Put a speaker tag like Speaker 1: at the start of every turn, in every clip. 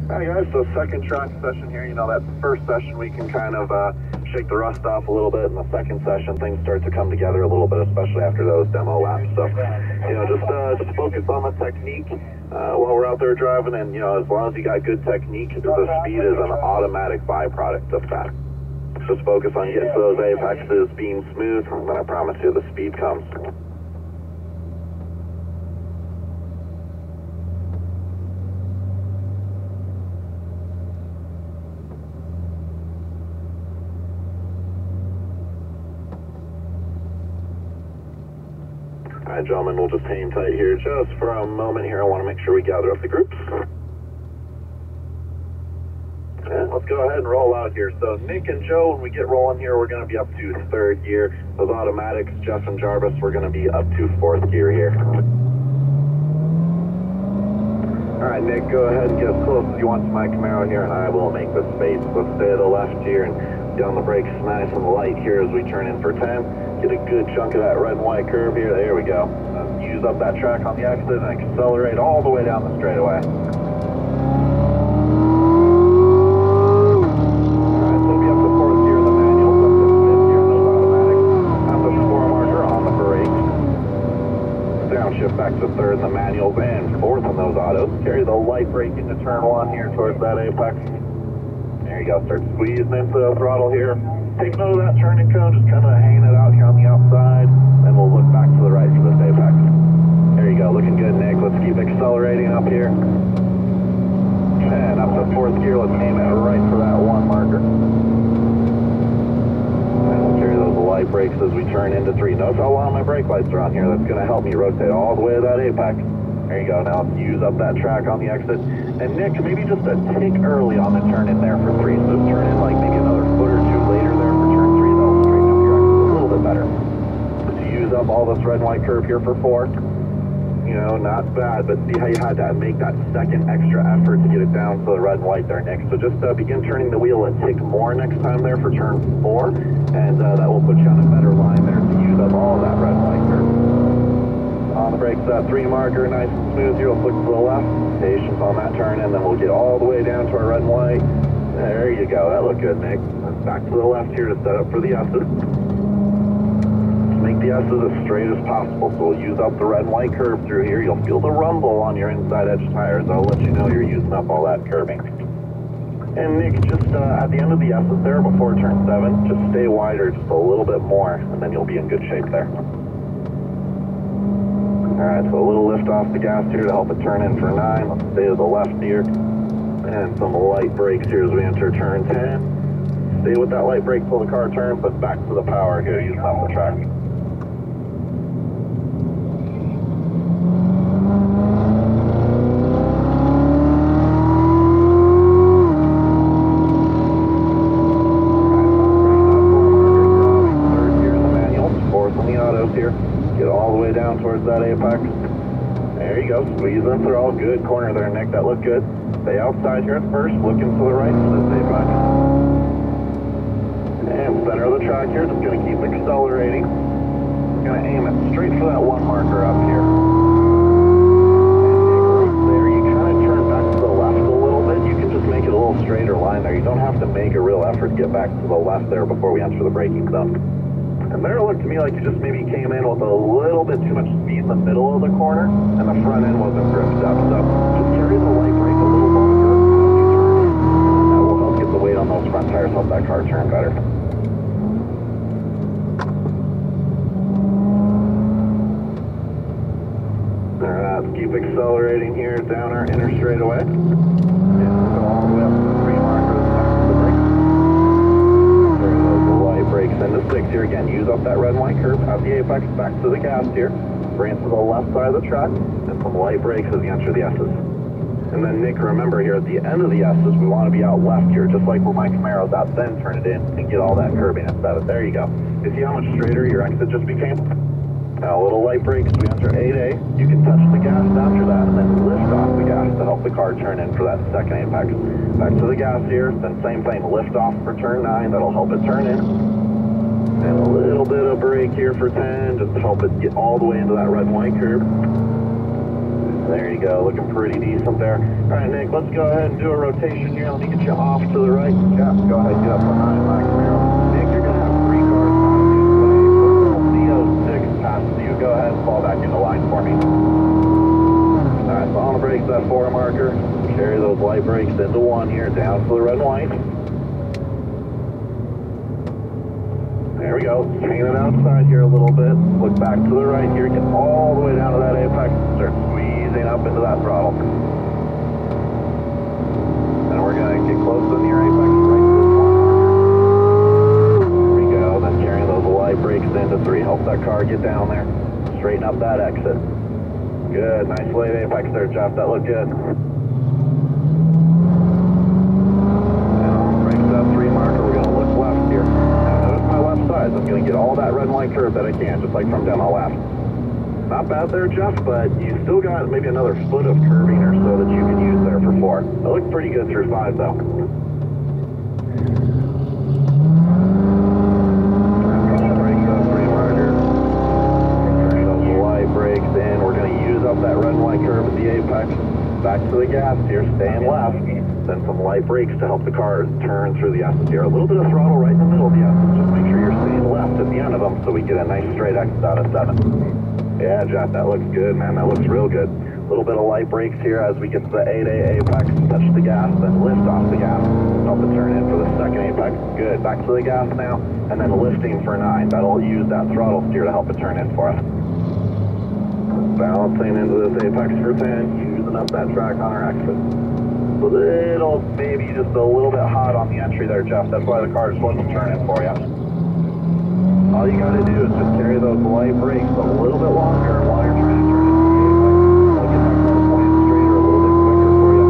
Speaker 1: Alright guys, so second track session here. You know, that first session we can kind of shake the rust off a little bit. In the second session, things start to come together a little bit, especially after those demo laps. So, you know, just focus on the technique while we're out there driving, and you know, as long as you got good technique, the speed is an automatic byproduct of that. Just focus on getting to those apexes, being smooth, and then I promise you the speed comes. Alright gentlemen, we'll just hang tight here just for a moment here. I want to make sure we gather up the groups. And let's go ahead and roll out here. So Nick and Joe, when we get rolling here, we're going to be up to third gear. Those automatics, Jeff and Jarvis, we're going to be up to fourth gear here. Alright Nick, go ahead and get as close as you want to my Camaro here, and I will make the space. Let's stay to the left here and down the brakes nice and light here as we turn in for 10. Get a good chunk of that red and white curve here. There we go. Use up that track on the exit and accelerate all the way down the straightaway. Alright, so we have the fourth gear in the manual, up to fifth gear in those automatics. Have the 4 marker on the brakes. Downshift back to third in the manuals and fourth in those autos. Carry the light brake into turn 1 here towards that apex. There you go. Start squeezing into the throttle here. Take note of that turning cone, just kind of hanging it out here on the outside, and we'll look back to the right for this apex. There you go, looking good, Nick. Let's keep accelerating up here. And up to fourth gear, let's aim it right for that 1 marker. And we'll carry those light brakes as we turn into 3. Notice how long my brake lights are on here. That's going to help me rotate all the way to that apex. There you go, now let's use up that track on the exit. And Nick, maybe just a tick early on the turn in there for 3. So turn in like maybe another foot or 2 later there for turn 3. That'll straighten up your exit a little bit better. So use up all this red and white curve here for 4. You know, not bad, but see how you had to make that second extra effort to get it down to the red and white there, Nick. So just begin turning the wheel a tick more next time there for turn 4, and that will put you on a better line there to use up all that red and white curve. On the brakes, that 3 marker, nice and smooth here. We'll flick to the left. Patience on that turn, and then we'll get all the way down to our red and white. There you go. That looked good, Nick. Back to the left here to set up for the S's. Make the S's as straight as possible. So we'll use up the red and white curve through here. You'll feel the rumble on your inside edge tires. That'll let you know you're using up all that curbing. And Nick, just at the end of the S's there before turn 7, just stay wider just a little bit more, and then you'll be in good shape there. Alright, so a little lift off the gas here to help it turn in for 9. Let's stay to the left here. And some light brakes here as we enter turn 10. Stay with that light brake till the car turns, but back to the power here, using off the track. Third gear in the manual, fourth in the autos here. Get all the way down towards that apex. There you go, squeeze in through all good corner there, Nick, that looked good. Stay outside here at first, looking to the right for this apex. And center of the track here, just going to keep accelerating. Going to aim it straight for that 1 marker up here. And there, you kind of turn back to the left a little bit. You can just make it a little straighter line there. You don't have to make a real effort to get back to the left there before we enter the braking zone. And there it looked to me like you just maybe came in with a little bit too much speed in the middle of the corner, and the front end wasn't gripped up. So just carry the light brake a little longer as you turn in, and that will help get the weight on those front tires, help that car turn better. Alright, let's keep accelerating here down our inner straightaway. And we'll go all the way up to the 3 markers back to the brakes. Brakes into 6 here again. Use up that red and white curve at the apex, back to the gas here. Bring it to the left side of the track, and some light brakes as you enter the S's. And then Nick, remember here at the end of the S's, we want to be out left here, just like where my Camaro's out, then turn it in and get all that curbing instead of. There you go. You see how much straighter your exit just became? Now a little light brake as we enter 8A. You can touch the gas after that and then lift off the gas to help the car turn in for that second apex. Back to the gas here, then same thing, lift off for turn 9, that'll help it turn in. And a little bit of brake here for 10, just to help it get all the way into that red and white curve. There you go, looking pretty decent there. All right, Nick, let's go ahead and do a rotation here. Let me get you off to the right. Jeff, go ahead and get up on 9 Max Camaro. Nick, you're going to have 3 cars passing you today. Purple CO6 passes you. Go ahead and fall back into line for me. All right, so on the brakes, that 4 marker. Carry those light brakes into 1 here, down to the red and white. There we go. Chain it outside here a little bit. Look back to the right here. Get all the way down to that apex. Start squeezing up into that throttle. And we're going to get close to the near apex right to this 1 marker. There we go. Then carrying those light brakes into 3. Help that car get down there. Straighten up that exit. Good. Nice late apex there, Jeff. That looked good. And on the brakes, that 3 marker. We're going to look left here. Left side. I'm going to get all that red and white curve that I can, just like from down the left. Not bad there, Jeff, but you still got maybe another foot of curving or so that you can use there for 4. It looked pretty good through 5, though. Brakes up, 3 marker. Turn those light brakes in. We're going to use up that red and white curve at the apex. Back to the gas here, staying left. Then some light brakes to help the car turn through the S's here. A little bit of throttle right in the middle of the S's. Just make sure you're staying left at the end of them so we get a nice straight exit out of 7. Yeah, Jeff, that looks good, man. That looks real good. A little bit of light brakes here as we get to the 8A apex. Touch the gas, then lift off the gas. Help it turn in for the second apex. Good. Back to the gas now, and then lifting for 9. That'll use that throttle steer to help it turn in for us. Balancing into this apex for 10, using up that track on our exit. A little, maybe just a little bit hot on the entry there, Jeff. That's why the car just wasn't turning for you. All you got to do is just carry those light brakes a little bit longer while you're trying to turn into the apex. I'll get that car pointed straighter a little bit quicker for you.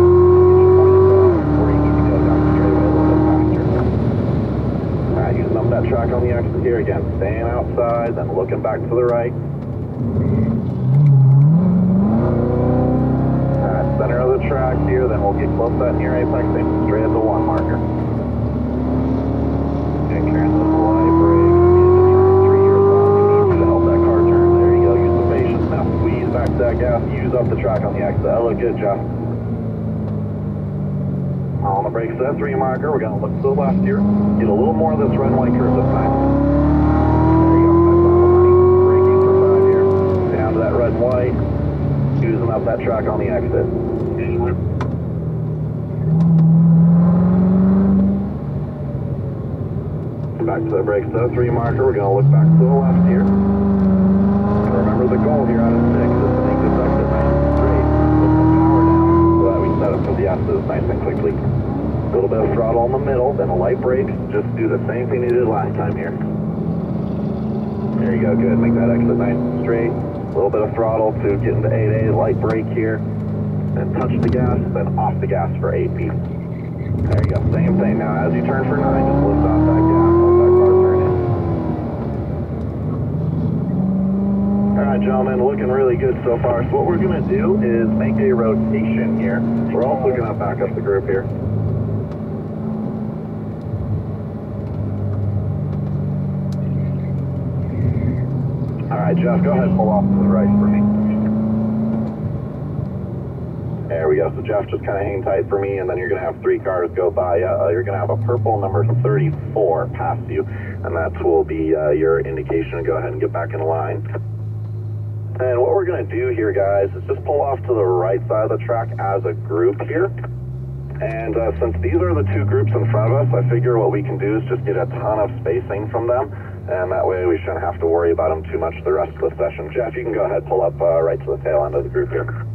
Speaker 1: Get you pointed where you need to go down the straightaway a little bit faster. All right, using up that track on the exit here again. Staying outside, then looking back to the right. Center of the track here, then we'll get close to that near apex, aiming straight at the 1 marker. And carrying those light brakes into turn 3 here as long as you need to help that car turn. There you go, use the patience. Now squeeze back to that gas, use up the track on the exit. That looked good, Jeff. On the brakes, that 3 marker, we're going to look to the left here. Get a little more of this red and white curve this time. There you go, that's on the money. Braking for 5 here. Down to that red and white. Using up that track on the exit. Back to the brakes, the 3 marker. We're going to look back to the left here. And remember the goal here out of 6 is to make this exit nice and straight. Put some power down so that we set up for the S's nice and quickly. A little bit of throttle in the middle, then a light brakes. Just do the same thing you did last time here. There you go, good. Make that exit nice and straight. A little bit of throttle to get into 8A, light brake here. Then touch the gas, then off the gas for 8B. There you go, same thing. Now as you turn for 9, just lift off that gas, let that car turn in. Alright gentlemen, looking really good so far. So what we're going to do is make a rotation here. We're also going to back up the group here. Alright Jeff, go ahead and pull off to the right for me. There we go. So Jeff, just kind of hang tight for me, and then you're going to have 3 cars go by you. You're going to have a purple number 34 pass you, and that will be your indication to go ahead and get back in line. And what we're going to do here, guys, is just pull off to the right side of the track as a group here. And since these are the 2 groups in front of us, I figure what we can do is just get a ton of spacing from them, and that way we shouldn't have to worry about them too much the rest of the session. Jeff, you can go ahead and pull up right to the tail end of the group here.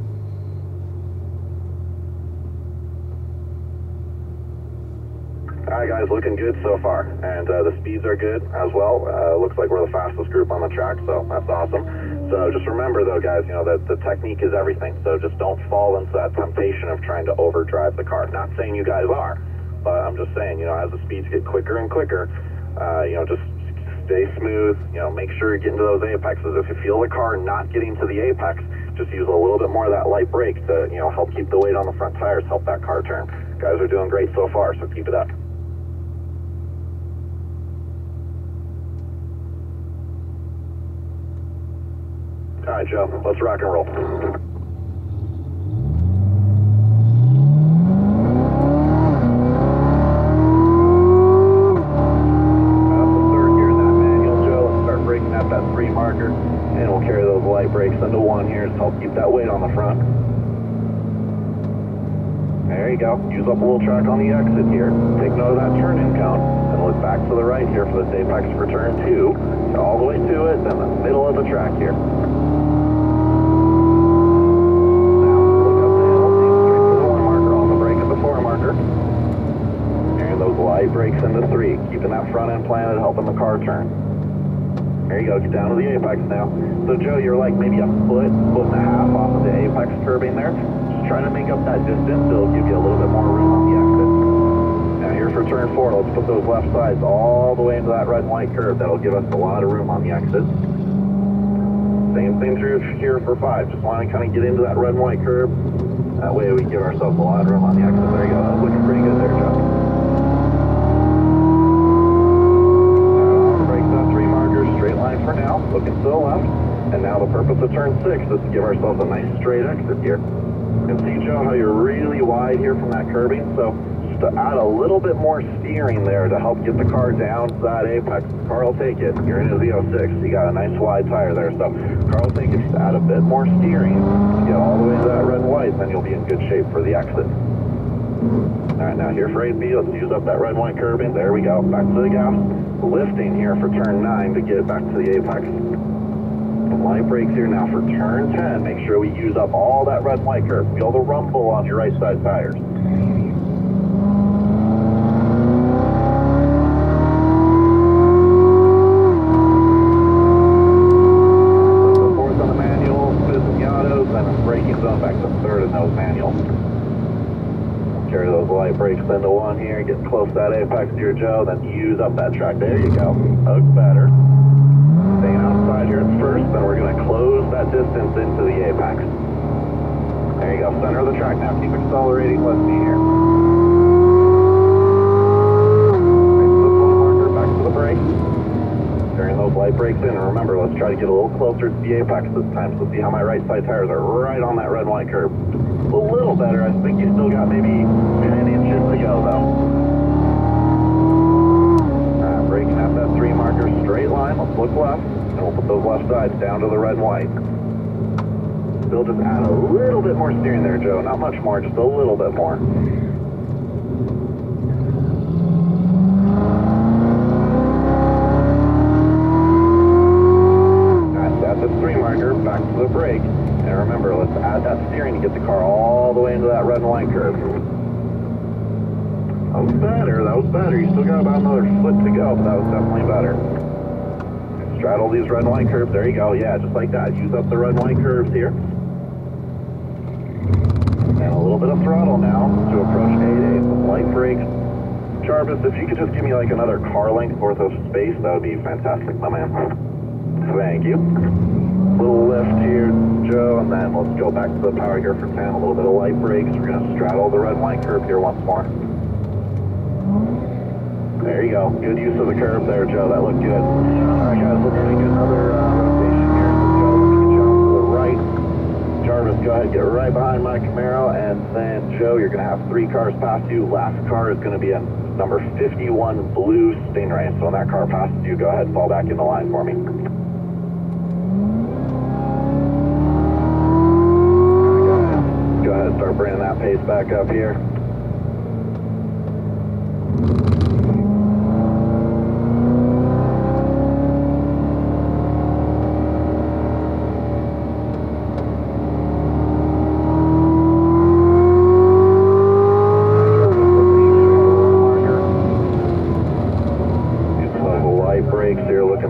Speaker 1: Alright guys, looking good so far, and the speeds are good as well. Looks like we're the fastest group on the track, so that's awesome. So just remember though guys, you know, that the technique is everything, so just don't fall into that temptation of trying to overdrive the car. Not saying you guys are, but I'm just saying, you know, as the speeds get quicker and quicker, you know, just stay smooth, you know, make sure you're getting to those apexes. If you feel the car not getting to the apex, just use a little bit more of that light brake to, you know, help keep the weight on the front tires, help that car turn. Guys are doing great so far, so keep it up. All right, Joe, let's rock and roll. you go. Use up a little track on the exit here. Take note of that turn-in cone, and look back to the right here for this apex for turn 2. Get all the way to it, then the middle of the track here. Now, look up the hill, take straight to the 1 marker on the brake at the 4 marker. And those light brakes into 3, keeping that front end planted, helping the car turn. There you go, get down to the apex now. So Joe, you're like maybe a foot and a half off of the apex curbing there. Just trying to make up that distance, it'll give you a little bit more room on the exit. Now here for turn 4, let's put those left sides all the way into that red and white curve. That'll give us a lot of room on the exit. Same thing through here for 5. Just want to kind of get into that red and white curve. That way we give ourselves a lot of room on the exit. There you go, that's looking pretty good there, Joe. Straight line for now, looking to the left, and now the purpose of turn 6 is to give ourselves a nice straight exit here. You can see, Joe, how you're really wide here from that curbing, so just to add a little bit more steering there to help get the car down to that apex. The car will take it. You're into the 06, you got a nice wide tire there, so the car will take it. Just add a bit more steering to get all the way to that red and white, then you'll be in good shape for the exit. Alright, now here for 8B, let's use up that red and white curbing. There we go, back to the gas. Lifting here for turn 9 to get back to the apex. Light brakes here now for turn 10. Make sure we use up all that red and white curve. Feel the rumble on your right side tires. The 4th on the manual, 5th in the autos, then braking zone back to 3rd in those manuals. Carry those light brakes into 1 here, get close to that apex here, Joe, then use up that track. There you go. Hook better. Staying outside here at first, then we're going to close that distance into the apex. There you go, center of the track now. Keep accelerating with me here. Right to the 1 marker, back to the brake. Turning those light brakes in, and remember, let's try to get a little closer to the apex this time. So see how my right side tires are right on that red and white curve. A little better. I think you still got maybe 10 inches to go though. Braking at that 3 marker, straight line. Let's look left, and we'll put those left sides down to the red and white. Still just add a little bit more steering there, Joe. Not much more, just a little bit more. At the 3 marker, back to the brake. And remember, let's add that steering to get the car all the way into that red and white curve. That was better, that was better. You still got about another foot to go, but that was definitely better. Straddle these red and white curves, there you go, yeah, just like that. Use up the red and white curves here. And a little bit of throttle now to approach 8A with light brakes. Jarvis, if you could just give me like another car length worth of space, that would be fantastic, my man. Thank you. Little lift here, Joe, and then let's go back to the power gear for 10. A little bit of light brakes. We're going to straddle the red and white curve here once more. There you go. Good use of the curve there, Joe. That looked good. Alright, guys, let's make another rotation here. So, Joe, let me get you off to the right. Jarvis, go ahead, get right behind my Camaro, and then, Joe, you're going to have 3 cars pass you. Last car is going to be a number 51 blue Stingray. So when that car passes you, go ahead and fall back in the line for me. Go ahead, start bringing that pace back up here.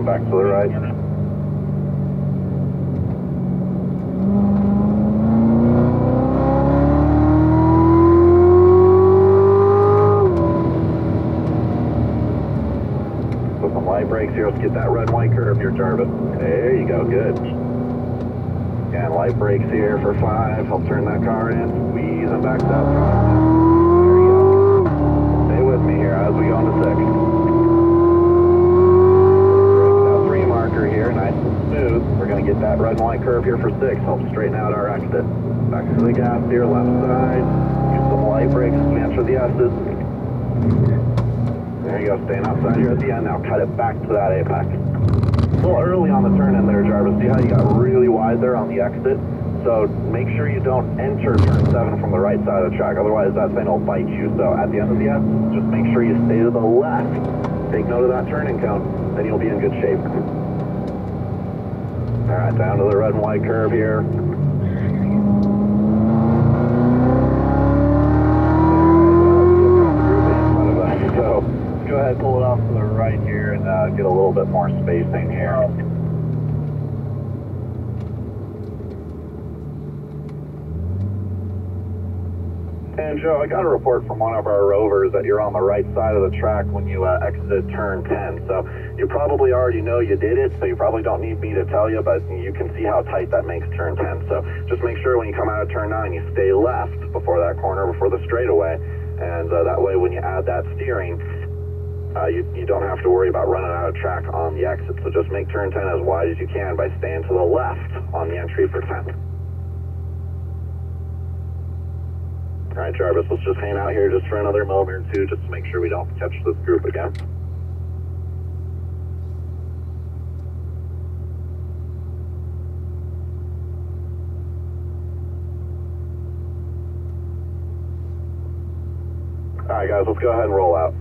Speaker 1: Back to the right. Put some light brakes here. Let's get that red and white curve here, Jarvis. There you go, good. And light brakes here for 5. Help turn that car in. Squeeze and back to that front. There you go. Stay with me here as we go into 6. Here, nice and smooth. We're going to get that red and white curve here for 6. Help straighten out our exit. Back to the gas here, left side. Use some light brakes as we enter the S's. There you go, staying outside here at the end. Now cut it back to that apex. A little early on the turn in there, Jarvis. See how you got really wide there on the exit? So make sure you don't enter turn 7 from the right side of the track, otherwise that thing will bite you. So at the end of the S, just make sure you stay to the left. Take note of that turning cone, then you'll be in good shape. All right, down to the red and white curve here. So let's go ahead and pull it off to the right here and get a little bit more spacing here. And Joe, I got a report from one of our rovers that you're on the right side of the track when you exited turn 10. So you probably already know you did it, so you probably don't need me to tell you, but you can see how tight that makes turn 10. So just make sure when you come out of turn 9, you stay left before that corner, before the straightaway. And that way when you add that steering, you don't have to worry about running out of track on the exit. So just make turn 10 as wide as you can by staying to the left on the entry for 10. All right, Jarvis, let's just hang out here just for another moment or two, just to make sure we don't catch this group again. All right, guys, let's go ahead and roll out.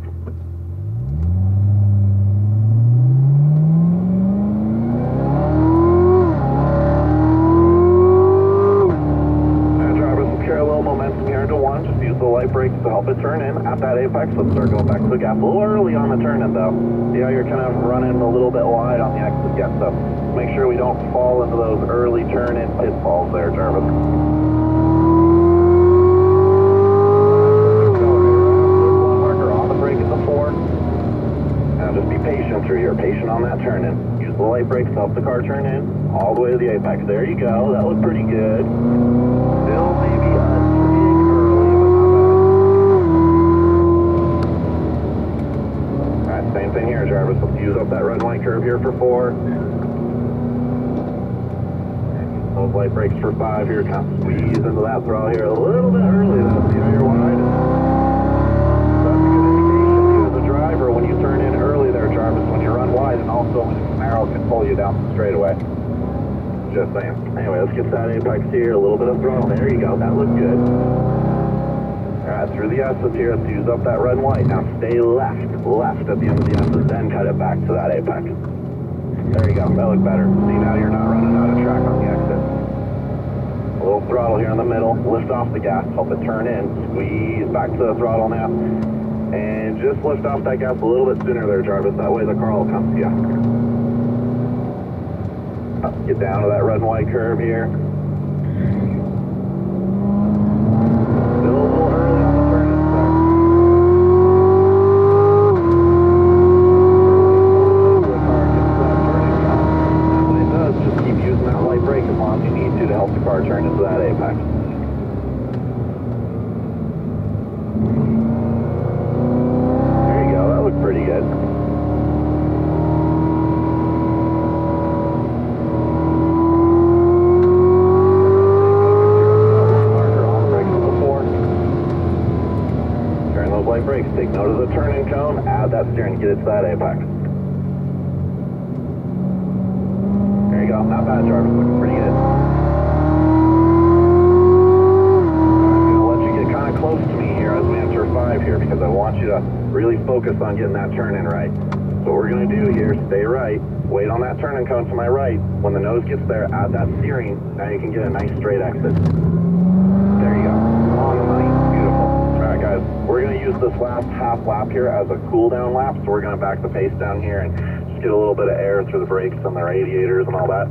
Speaker 1: Brakes to help it turn in at that apex. Let's start going back to the gap a little early on the turn in though. See how you're kind of running a little bit wide on the exit yet, so make sure we don't fall into those early turn in pitfalls there, Jarvis. Marker on the brake at the 4. Now just be patient through here, patient on that turn in. Use the light brakes to help the car turn in all the way to the apex. There you go, that looked pretty good. Still maybe same thing here, Jarvis. Let's use up that red and white curve here for 4. And those light brakes for 5 here. Kind of squeeze into that throttle here a little bit early though. See how you're wide? That's a good indication to you as a driver when you turn in early there, Jarvis, when you run wide, and also when the Camaro can pull you down the straightaway. Just saying. Anyway, let's get that apex here. A little bit of throttle. There you go. That looked good. Alright, through the S's here, let's use up that red and white. Now stay left at the end of the S's, then cut it back to that apex. There you go, that looked better. See, now you're not running out of track on the exit. A little throttle here in the middle, lift off the gas, help it turn in, squeeze back to the throttle now. And just lift off that gas a little bit sooner there, Jarvis, that way the car will come to you. Get down to that red and white curve here. Turn into that apex. There you go, that looked pretty good. Marker on the brakes with the 4. Turn those light brakes, take note of the turning cone, add that steering, get it to that apex. There you go, not bad, Jarvis, looking pretty good. Close to me here as we enter 5 here, because I want you to really focus on getting that turn in right. So what we're going to do here, stay right, wait on that turning cone to my right. When the nose gets there, add that steering. Now you can get a nice straight exit. There you go. On the money. Beautiful. Alright guys, we're going to use this last half lap here as a cool down lap, so we're going to back the pace down here and just get a little bit of air through the brakes and the radiators and all that.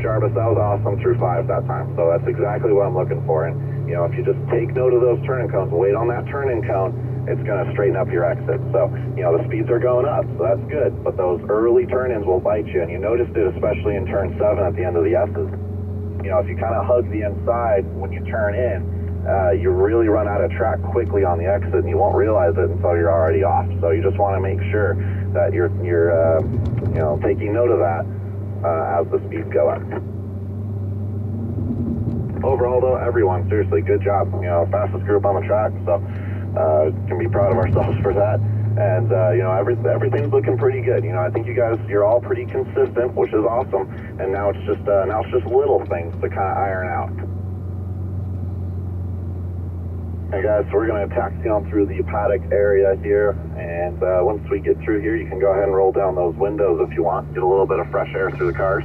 Speaker 1: Jarvis, that was awesome through 5 that time, so that's exactly what I'm looking for. And you know, if you just take note of those turning cones, wait on that turning cone, it's going to straighten up your exit. So, you know, the speeds are going up, so that's good. But those early turn-ins will bite you, and you noticed it especially in turn 7 at the end of the S's. You know, if you kind of hug the inside when you turn in, you really run out of track quickly on the exit, and you won't realize it until you're already off. So you just want to make sure that you're you know, taking note of that as the speeds go up. Overall, though, everyone, seriously, good job. You know, fastest group on the track, so can be proud of ourselves for that. And, you know, everything's looking pretty good. You know, I think you guys, you're all pretty consistent, which is awesome. And now it's just little things to kind of iron out. Hey guys, so we're going to taxi on through the paddock area here, and once we get through here, you can go ahead and roll down those windows if you want, get a little bit of fresh air through the cars.